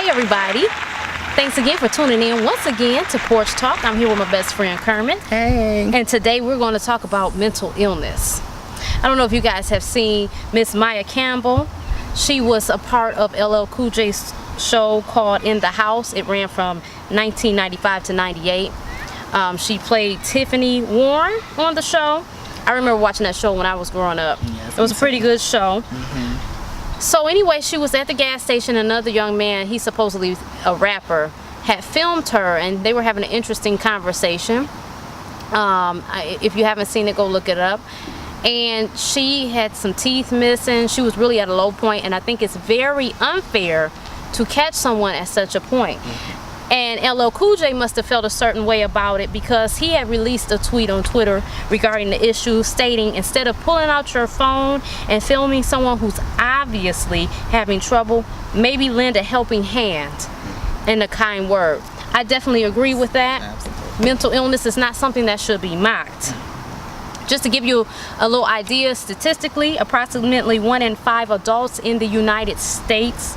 Hey everybody, thanks again for tuning in once again to Porch Talk. I'm here with my best friend Kermit. Hey. And today we're going to talk about mental illness. I don't know if you guys have seen Miss Maia Campbell. She was a part of LL Cool J's show called In the House. It ran from 1995 to 98. She played Tiffany Warren on the show. I remember watching that show when I was growing up. Yes, it was a pretty good show. So anyway, she was at the gas station. Another young man, he's supposedly a rapper, had filmed her, and they were having an interesting conversation. If you haven't seen it, go look it up. And she had some teeth missing. She was really at a low point, and I think it's very unfair to catch someone at such a point. And LL Cool J must have felt a certain way about it, because he had released a tweet on Twitter regarding the issue, stating, instead of pulling out your phone and filming someone who's obviously having trouble, maybe lend a helping hand and a kind word. I definitely agree with that. Absolutely. Mental illness is not something that should be mocked. Just to give you a little idea, statistically, approximately 1 in 5 adults in the United States,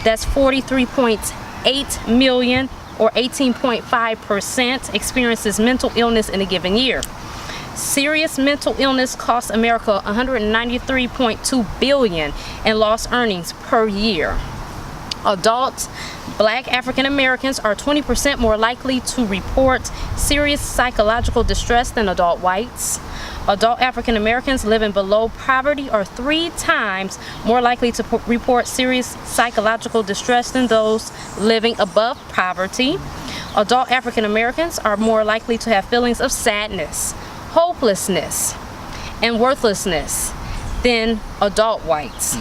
that's 43.8 million or 18.5%, experiences mental illness in a given year. Serious mental illness costs America $193.2 billion in lost earnings per year. Adults, Black African Americans, are 20% more likely to report serious psychological distress than adult whites. Adult African Americans living below poverty are 3 times more likely to report serious psychological distress than those living above poverty. Adult African Americans are more likely to have feelings of sadness, hopelessness, and worthlessness than adult whites.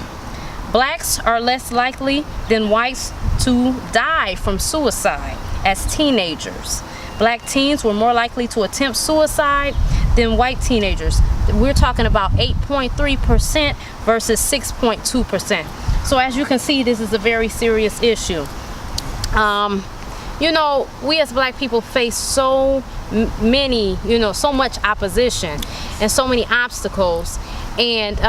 Blacks are less likely than whites to die from suicide as teenagers. Black teens were more likely to attempt suicide than white teenagers. We're talking about 8.3% versus 6.2%. So as you can see, this is a very serious issue. You know, we as Black people face so many, so much opposition and so many obstacles, and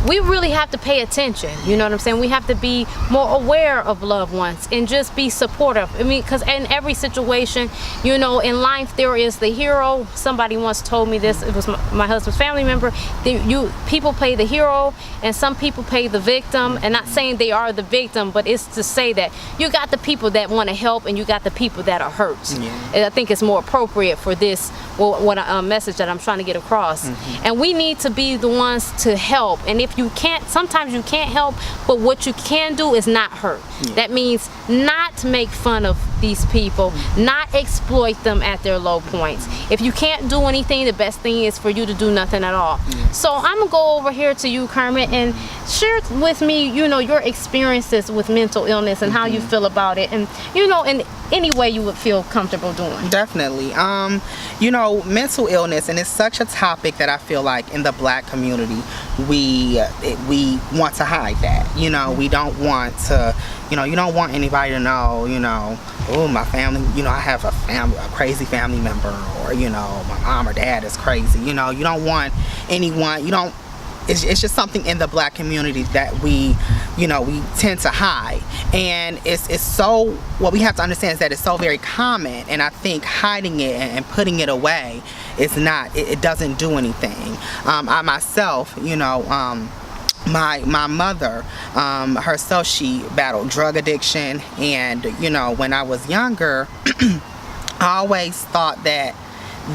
we really have to pay attention, you know what I'm saying? We have to be more aware of loved ones and just be supportive. I mean, because in every situation, in life there is the hero. Somebody once told me this, it was my husband's family member. People play the hero and some people play the victim, and not saying they are the victim, but it's to say that you got the people that want to help and you got the people that are hurt. And I think it's more appropriate for this, what message that I'm trying to get across. And we need to be the ones to help. And if you can't, sometimes you can't help, but what you can do is not hurt. That means not make fun of these people, not exploit them at their low points. If you can't do anything, the best thing is for you to do nothing at all. So I'm gonna go over here to you, Kermit, and share with me, your experiences with mental illness and how you feel about it, and in any way you would feel comfortable doing. Definitely. Mental illness, and it's such a topic that I feel like in the Black community we want to hide that. We don't want to, you don't want anybody to know, oh, my family, I have a crazy family member, or my mom or dad is crazy. You don't want anyone, it's just something in the Black community that we tend to hide. And it's so, what we have to understand is that it's so very common, and I think hiding it and putting it away is not, it doesn't do anything. I myself, my mother, herself, she battled drug addiction, and when I was younger, I always thought that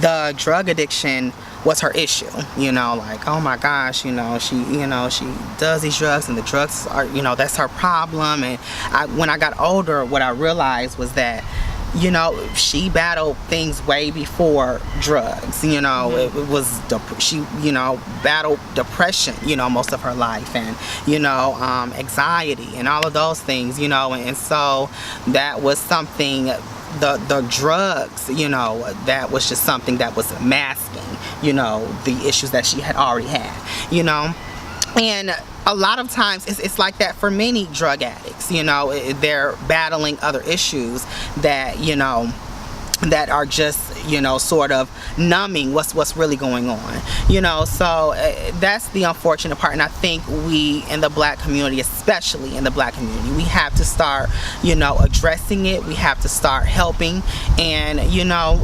the drug addiction was her issue, like, oh my gosh, she does these drugs, and the drugs are, that's her problem. And when I got older, what I realized was that she battled things way before drugs. It was she battled depression most of her life, and anxiety and all of those things, and so that was something, the drugs, that was just something that was masking the issues that she had already had, and a lot of times it's like that for many drug addicts. They're battling other issues that that are just sort of numbing what's really going on. So that's the unfortunate part. And I think we in the Black community, especially especially in the Black community. We have to start, you know, addressing it. We have to start helping and, you know,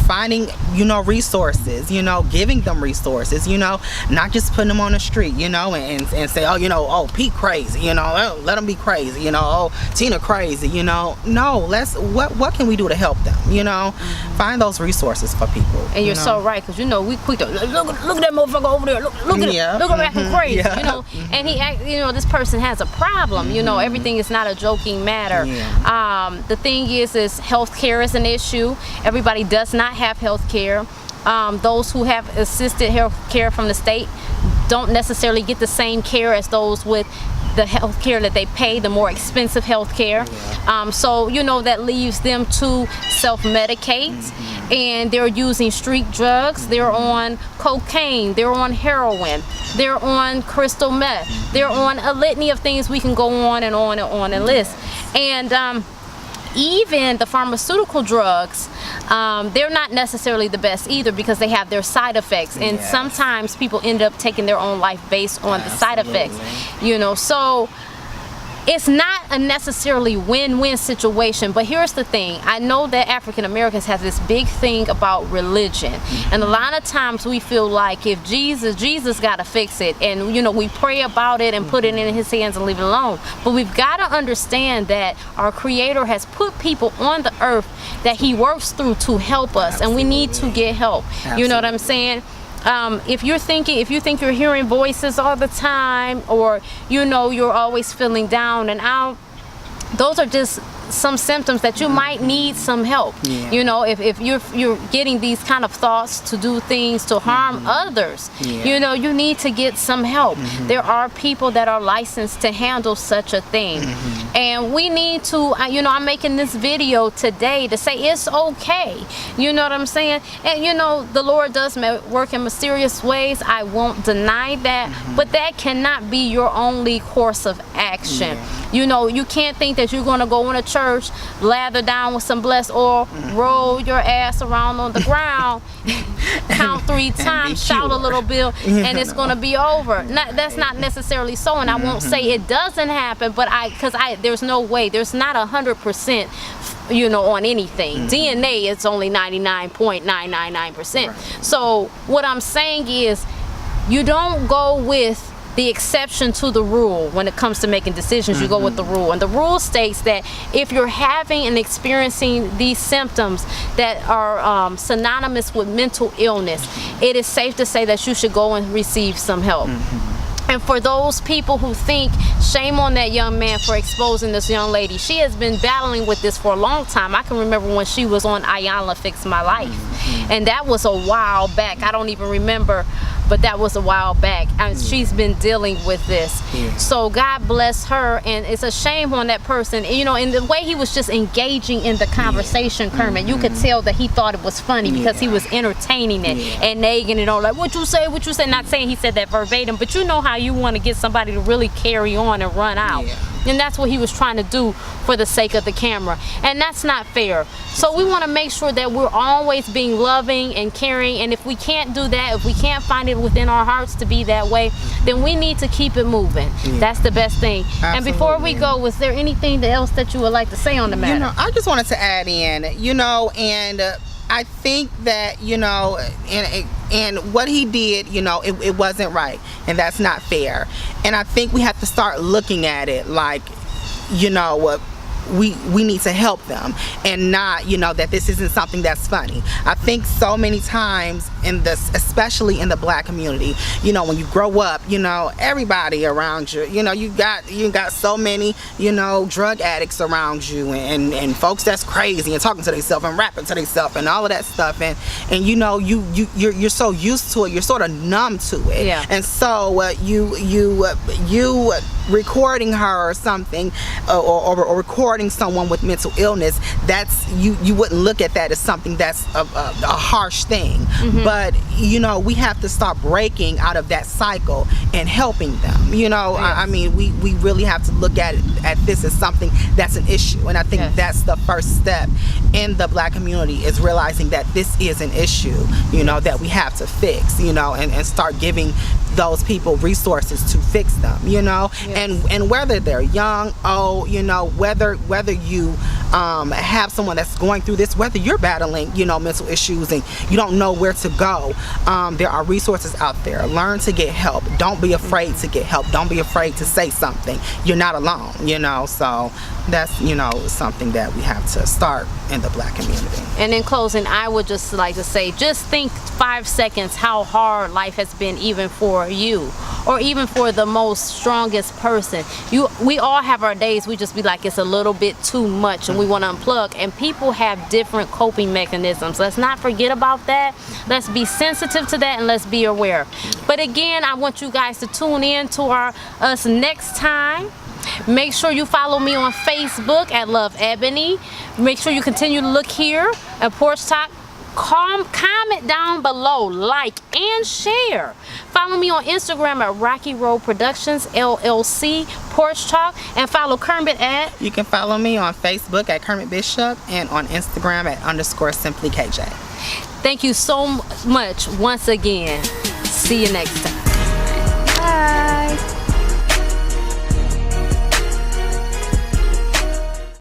finding, you know, resources, you know, giving them resources, you know, not just putting them on the street, you know, and say, oh, you know, oh, Pete crazy, you know, oh, let them be crazy, you know, oh, Tina crazy, you know. No, what can we do to help them, you know? Find those resources for people. And you're so right, because, you know, we quick to look at that motherfucker over there, look at him, look at him acting crazy, you know, and he act, you know, this person has a problem, you know, everything is not a joking matter. The thing is healthcare is an issue. Everybody does not have health care. Those who have assisted health care from the state don't necessarily get the same care as those with the health care that they pay, the more expensive health care. So, you know, that leaves them to self-medicate, and they're using street drugs. They're on cocaine, they're on heroin, they're on crystal meth, they're on a litany of things. We can go on and on and on and list. And even the pharmaceutical drugs, they're not necessarily the best either, because they have their side effects, and sometimes people end up taking their own life based on the side effects, you know. So it's not a necessarily win-win situation. But here's the thing, I know that African Americans have this big thing about religion, and a lot of times we feel like if Jesus got to fix it, and, you know, we pray about it and put it in his hands and leave it alone. But we've got to understand that our Creator has put people on the earth that he works through to help us, and we need to get help. You know what I'm saying? If you think you're hearing voices all the time, or, you know, you're always feeling down and out, those are just some symptoms that you might need some help. You know, if you're getting these kind of thoughts to do things to harm others, you know, you need to get some help. There are people that are licensed to handle such a thing, and we need to, you know, I'm making this video today to say it's okay, you know what I'm saying? And, you know, the Lord does work in mysterious ways, I won't deny that, but that cannot be your only course of action. You know, you can't think that you're going to go in a church, lather down with some blessed oil, roll your ass around on the ground, count 3 times, shout a little bit, and it's going to be over. That's not necessarily so, and I won't say it doesn't happen, but there's no way, there's not 100%, you know, on anything. DNA is only 99.999%. So what I'm saying is, you don't go with the exception to the rule when it comes to making decisions. You go with the rule, and the rule states that if you're having and experiencing these symptoms that are synonymous with mental illness, it is safe to say that you should go and receive some help. And for those people who think, shame on that young man for exposing this young lady. She has been battling with this for a long time. I can remember when she was on Ayanla Fix My Life, and that was a while back. I don't even remember, but that was a while back, and she's been dealing with this. So God bless her, and it's a shame on that person, you know, in the way he was just engaging in the conversation, Kermit. You could tell that he thought it was funny because he was entertaining it and nagging it on, like, what you say, not saying he said that verbatim, but you know how you want to get somebody to really carry on and run out. And that's what he was trying to do for the sake of the camera, and that's not fair. So we want to make sure that we're always being loving and caring, and if we can't do that, if we can't find it within our hearts to be that way, then we need to keep it moving. That's the best thing. And before we go, was there anything else that you would like to say on the matter? You know, I just wanted to add in, you know, and I think that, you know, and what he did, you know, it wasn't right, and that's not fair. And I think we have to start looking at it like, you know, we need to help them, and not, you know, that this isn't something that's funny. I think so many times in this, especially in the Black community, you know, when you grow up, you know, everybody around you, you know, you got so many, you know, drug addicts around you, and folks that's crazy and talking to themselves and rapping to themselves and all of that stuff, and you know, you're so used to it, you're sort of numb to it. And so you recording her or something, or recording someone with mental illness, that's you wouldn't look at that as something that's a harsh thing. but you know, we have to start breaking out of that cycle and helping them. You know, I mean, we really have to look at this as something that's an issue, and I think that's the first step in the Black community, is realizing that this is an issue, you know, that we have to fix, you know, and start giving those people resources to fix them, you know. And whether they're young, old, you know, whether you have someone that's going through this, whether you're battling, you know, mental issues and you don't know where to go, there are resources out there. Learn to get help. Don't be afraid to get help. Don't be afraid to say something. You're not alone, you know. So that's, you know, something that we have to start in the Black community. And in closing, I would just like to say, just think 5 seconds how hard life has been, even for you, or even for the most strongest person. We all have our days we just be like, it's a little bit too much and we want to unplug, and people have different coping mechanisms. Let's not forget about that. Let's be sensitive to that, and let's be aware. But again, I want you guys to tune in to us next time. Make sure you follow me on Facebook at Love Ebony. Make sure you continue to look here at Porch Talk. Comment down below, like and share. Follow me on Instagram at Rocky Road Productions LLC Porch Talk, and follow Kermit at. You can follow me on Facebook at Kermit Bishop, and on Instagram at _SimplyKJ. Thank you so much once again. See you next time.